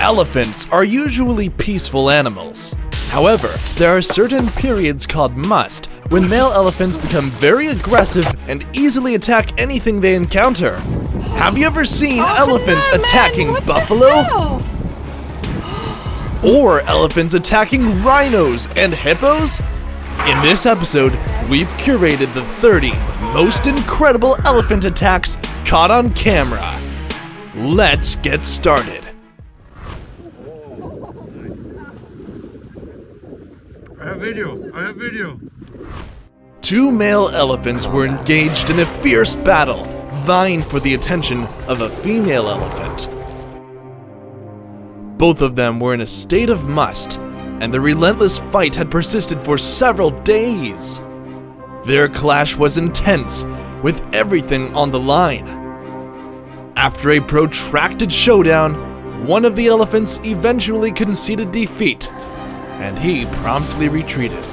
Elephants are usually peaceful animals. However, there are certain periods called musth when male elephants become very aggressive and easily attack anything they encounter. Have you ever seen elephants attacking buffalo? Or elephants attacking rhinos and hippos? In this episode, we've curated the 30 most incredible elephant attacks caught on camera. Let's get started. I have video. Two male elephants were engaged in a fierce battle, vying for the attention of a female elephant. Both of them were in a state of musth, and the relentless fight had persisted for several days. Their clash was intense, with everything on the line. After a protracted showdown, one of the elephants eventually conceded defeat, and he promptly retreated.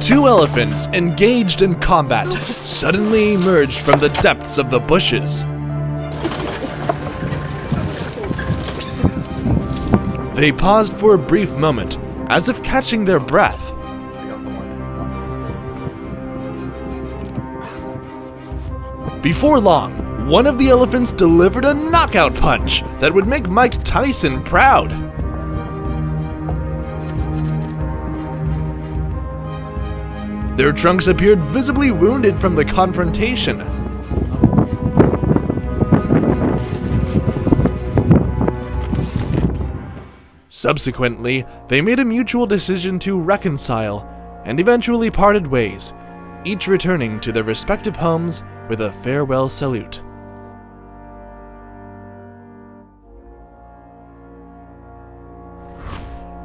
Two elephants engaged in combat suddenly emerged from the depths of the bushes. They paused for a brief moment, as if catching their breath. Before long, one of the elephants delivered a knockout punch that would make Mike Tyson proud. Their trunks appeared visibly wounded from the confrontation. Subsequently, they made a mutual decision to reconcile and eventually parted ways, each returning to their respective homes with a farewell salute.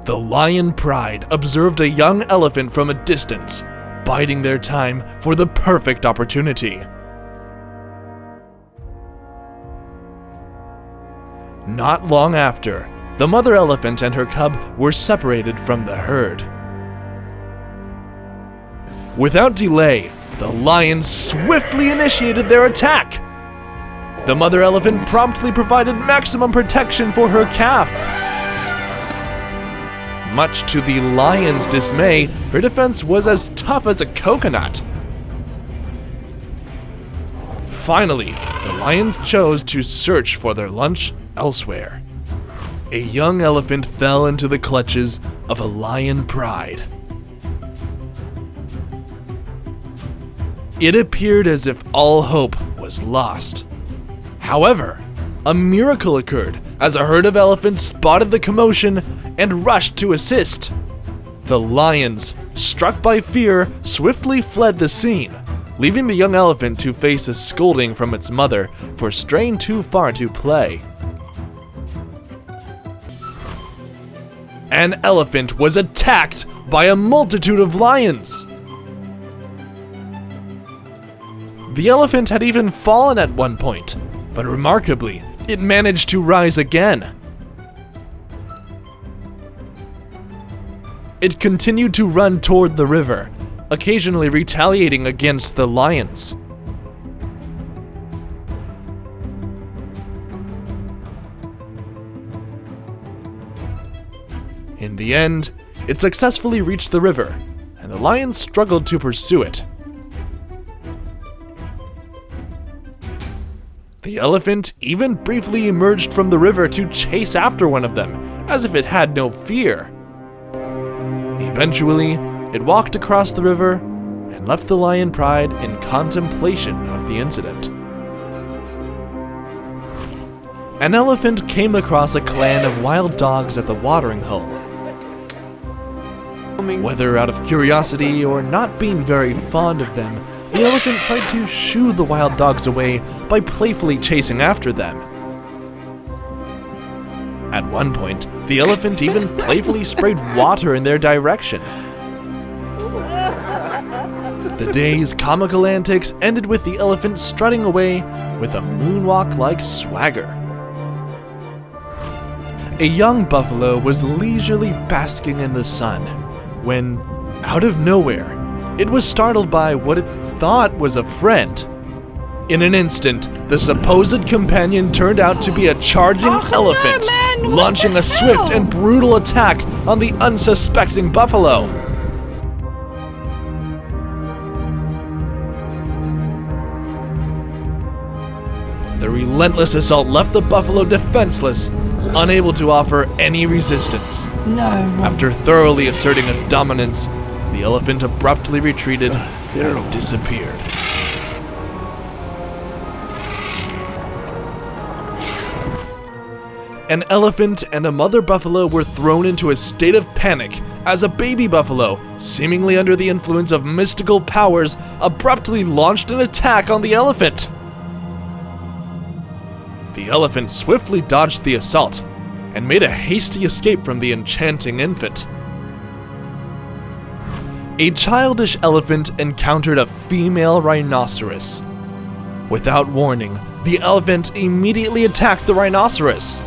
The lion pride observed a young elephant from a distance, biding their time for the perfect opportunity. Not long after, the mother elephant and her cub were separated from the herd. Without delay, the lions swiftly initiated their attack. The mother elephant promptly provided maximum protection for her calf. Much to the lion's dismay, her defense was as tough as a coconut. Finally, the lions chose to search for their lunch elsewhere. A young elephant fell into the clutches of a lion pride. It appeared as if all hope was lost. However, a miracle occurred as a herd of elephants spotted the commotion and rushed to assist. The lions, struck by fear, swiftly fled the scene, leaving the young elephant to face a scolding from its mother for straying too far to play. An elephant was attacked by a multitude of lions. The elephant had even fallen at one point, but remarkably, it managed to rise again. It continued to run toward the river, occasionally retaliating against the lions. In the end, it successfully reached the river, and the lions struggled to pursue it. The elephant even briefly emerged from the river to chase after one of them, as if it had no fear. Eventually, it walked across the river and left the lion pride in contemplation of the incident. An elephant came across a clan of wild dogs at the watering hole. Whether out of curiosity or not being very fond of them, the elephant tried to shoo the wild dogs away by playfully chasing after them. At one point, the elephant even playfully sprayed water in their direction. The day's comical antics ended with the elephant strutting away with a moonwalk-like swagger. A young buffalo was leisurely basking in the sun when, out of nowhere, it was startled by what it thought was a friend. In an instant, the supposed companion turned out to be a charging elephant, launching a swift and brutal attack on the unsuspecting buffalo. The relentless assault left the buffalo defenseless, unable to offer any resistance. After thoroughly asserting its dominance, the elephant abruptly retreated and disappeared. An elephant and a mother buffalo were thrown into a state of panic as a baby buffalo, seemingly under the influence of mystical powers, abruptly launched an attack on the elephant. The elephant swiftly dodged the assault and made a hasty escape from the enchanting infant. A childish elephant encountered a female rhinoceros. Without warning, the elephant immediately attacked the rhinoceros.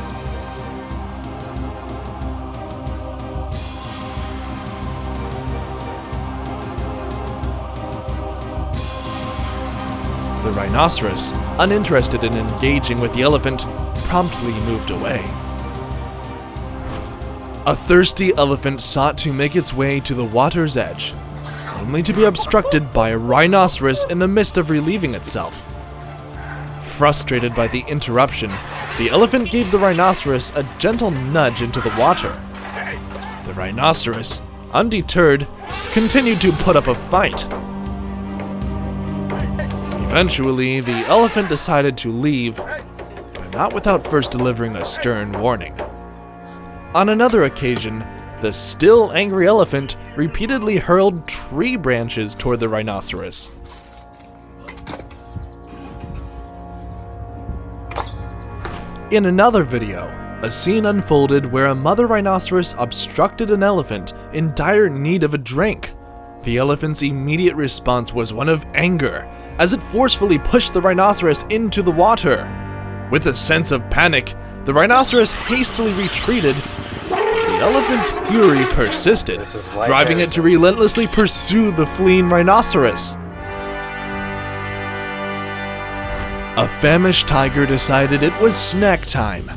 The rhinoceros, uninterested in engaging with the elephant, promptly moved away. A thirsty elephant sought to make its way to the water's edge, only to be obstructed by a rhinoceros in the midst of relieving itself. Frustrated by the interruption, the elephant gave the rhinoceros a gentle nudge into the water. The rhinoceros, undeterred, continued to put up a fight. Eventually, the elephant decided to leave, but not without first delivering a stern warning. On another occasion, the still angry elephant repeatedly hurled tree branches toward the rhinoceros. In another video, a scene unfolded where a mother rhinoceros obstructed an elephant in dire need of a drink. The elephant's immediate response was one of anger, as it forcefully pushed the rhinoceros into the water. With a sense of panic, the rhinoceros hastily retreated, but the elephant's fury persisted, driving it to relentlessly pursue the fleeing rhinoceros. A famished tiger decided it was snack time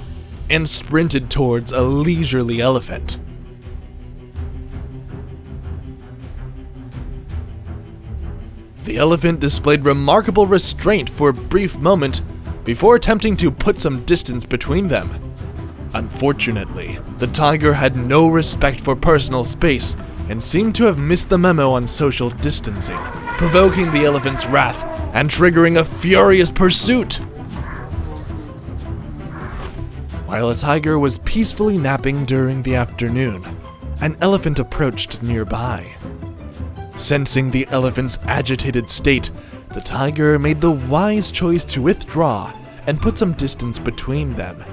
and sprinted towards a leisurely elephant. The elephant displayed remarkable restraint for a brief moment before attempting to put some distance between them. Unfortunately, the tiger had no respect for personal space and seemed to have missed the memo on social distancing, provoking the elephant's wrath and triggering a furious pursuit. While a tiger was peacefully napping during the afternoon, an elephant approached nearby. Sensing the elephant's agitated state, the tiger made the wise choice to withdraw and put some distance between them.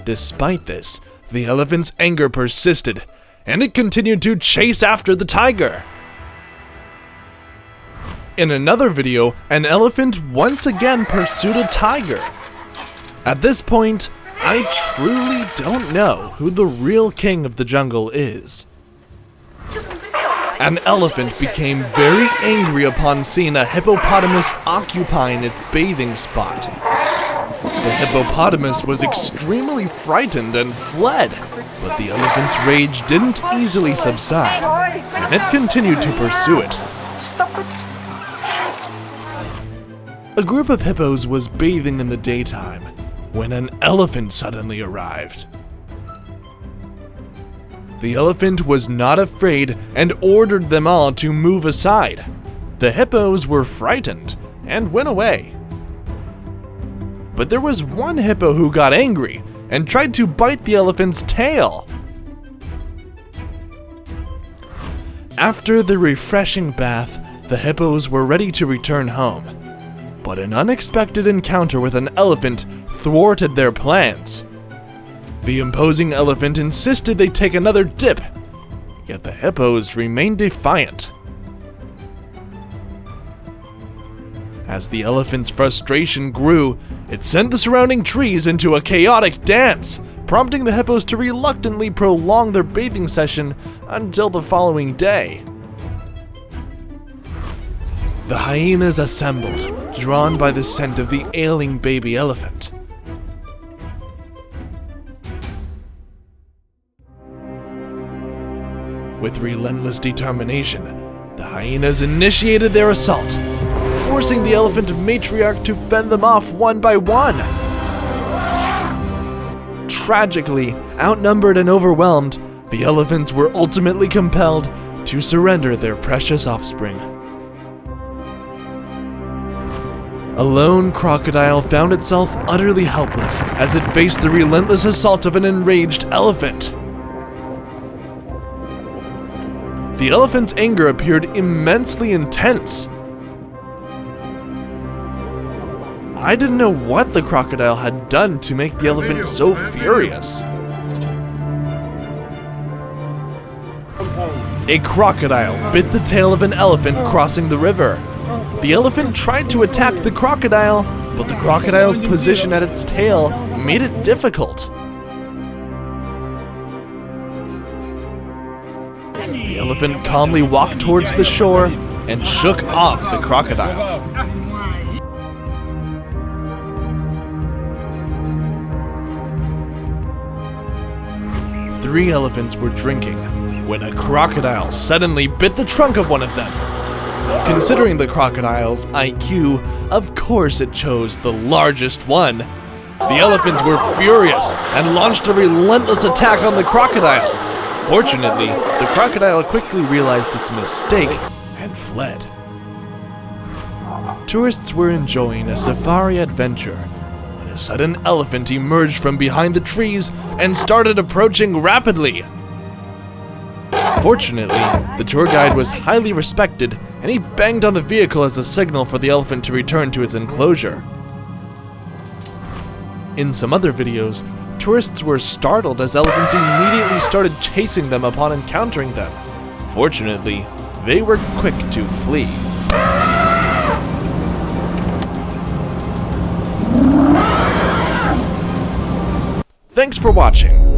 Despite this, the elephant's anger persisted, and it continued to chase after the tiger. In another video, an elephant once again pursued a tiger. At this point, I truly don't know who the real king of the jungle is. An elephant became very angry upon seeing a hippopotamus occupying its bathing spot. The hippopotamus was extremely frightened and fled, but the elephant's rage didn't easily subside, and it continued to pursue it. A group of hippos was bathing in the daytime when an elephant suddenly arrived. The elephant was not afraid and ordered them all to move aside. The hippos were frightened and went away. But there was one hippo who got angry and tried to bite the elephant's tail. After the refreshing bath, the hippos were ready to return home. But an unexpected encounter with an elephant thwarted their plans. The imposing elephant insisted they take another dip, yet the hippos remained defiant. As the elephant's frustration grew, it sent the surrounding trees into a chaotic dance, prompting the hippos to reluctantly prolong their bathing session until the following day. The hyenas assembled, drawn by the scent of the ailing baby elephant. With relentless determination, the hyenas initiated their assault, forcing the elephant matriarch to fend them off one by one. Tragically, outnumbered and overwhelmed, the elephants were ultimately compelled to surrender their precious offspring. A lone crocodile found itself utterly helpless as it faced the relentless assault of an enraged elephant. The elephant's anger appeared immensely intense. I didn't know what the crocodile had done to make the elephant so furious. A crocodile bit the tail of an elephant crossing the river. The elephant tried to attack the crocodile, but the crocodile's position at its tail made it difficult. The elephant calmly walked towards the shore and shook off the crocodile. Three elephants were drinking when a crocodile suddenly bit the trunk of one of them. Considering the crocodile's IQ, of course it chose the largest one. The elephants were furious and launched a relentless attack on the crocodile. Fortunately, the crocodile quickly realized its mistake and fled. Tourists were enjoying a safari adventure when a sudden elephant emerged from behind the trees and started approaching rapidly. Fortunately, the tour guide was highly respected, and he banged on the vehicle as a signal for the elephant to return to its enclosure. In some other videos, tourists were startled as elephants immediately started chasing them upon encountering them. Fortunately, they were quick to flee. Thanks for watching.